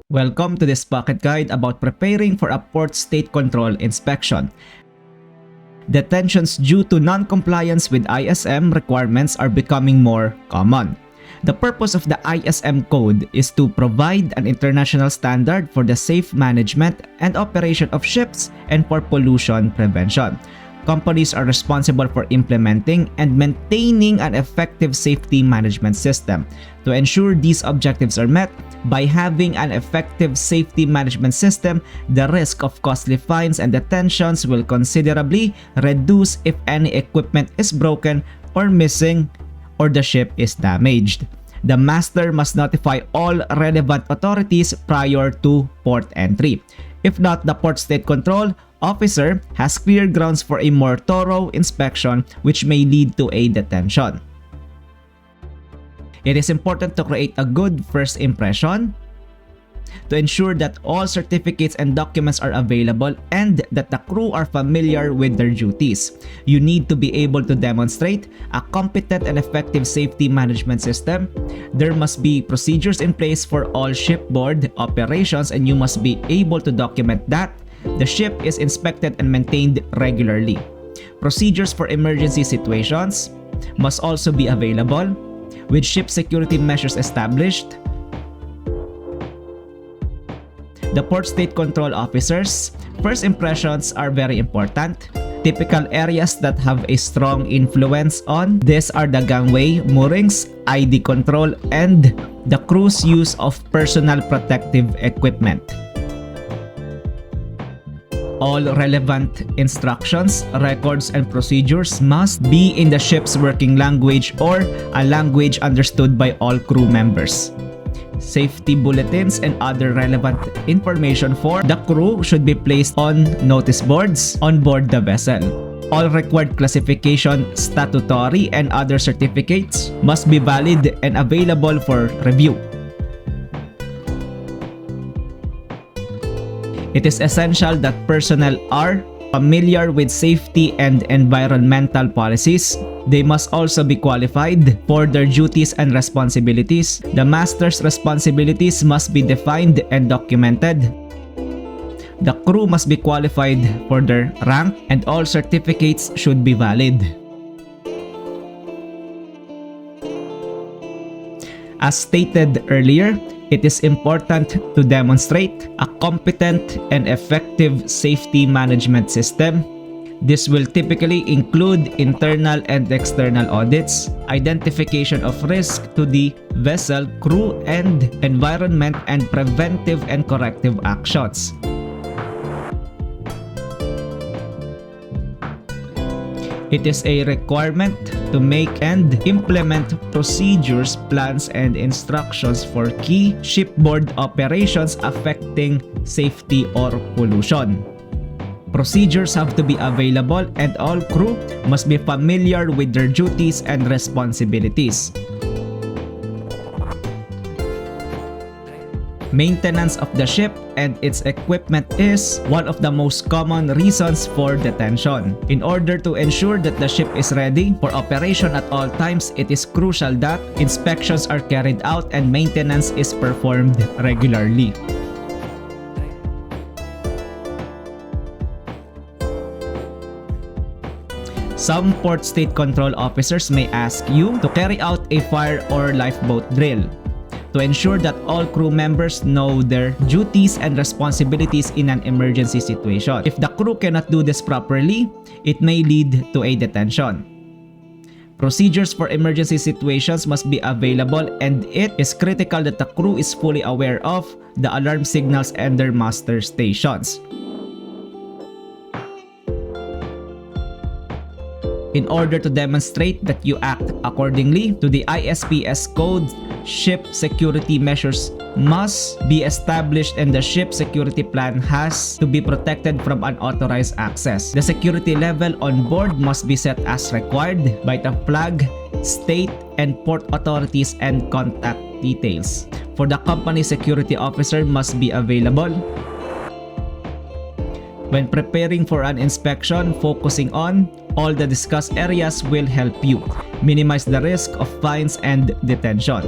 Welcome to this pocket guide about preparing for a port state control inspection. Detentions due to non-compliance with ISM requirements are becoming more common. The purpose of the ISM code is to provide an international standard for the safe management and operation of ships and for pollution prevention. Companies are responsible for implementing and maintaining an effective safety management system. To ensure these objectives are met, by having an effective safety management system, the risk of costly fines and detentions will considerably reduce if any equipment is broken or missing or the ship is damaged. The master must notify all relevant authorities prior to port entry. If not, the port state control officer has clear grounds for a more thorough inspection which may lead to a detention. It is important to create a good first impression, to ensure that all certificates and documents are available and that the crew are familiar with their duties. You need to be able to demonstrate a competent and effective safety management system. There must be procedures in place for all shipboard operations, and you must be able to document that the ship is inspected and maintained regularly. Procedures for emergency situations must also be available, with ship security measures established. The port state control officers' first impressions are very important. Typical areas that have a strong influence on this are the gangway, moorings, ID control, and the crew's use of personal protective equipment. All relevant instructions, records, and procedures must be in the ship's working language or a language understood by all crew members. Safety bulletins and other relevant information for the crew should be placed on notice boards on board the vessel. All required classification, statutory, and other certificates must be valid and available for review. It is essential that personnel are familiar with safety and environmental policies. They must also be qualified for their duties and responsibilities. The master's responsibilities must be defined and documented. The crew must be qualified for their rank, and all certificates should be valid. As stated earlier, it is important to demonstrate a competent and effective safety management system. This will typically include internal and external audits, identification of risk to the vessel, crew, and environment, and preventive and corrective actions. It is a requirement to make and implement procedures, plans, and instructions for key shipboard operations affecting safety or pollution. Procedures have to be available, and all crew must be familiar with their duties and responsibilities. Maintenance of the ship and its equipment is one of the most common reasons for detention. In order to ensure that the ship is ready for operation at all times, it is crucial that inspections are carried out and maintenance is performed regularly. Some port state control officers may ask you to carry out a fire or lifeboat drill to ensure that all crew members know their duties and responsibilities in an emergency situation. If the crew cannot do this properly, it may lead to a detention. Procedures for emergency situations must be available, and it is critical that the crew is fully aware of the alarm signals and their master stations. In order to demonstrate that you act accordingly to the ISPS code, ship security measures must be established, and the ship security plan has to be protected from unauthorized access. The security level on board must be set as required by the flag, state, and port authorities, and contact details for the company security officer must be available. When preparing for an inspection, focusing on all the discussed areas will help you minimize the risk of fines and detention.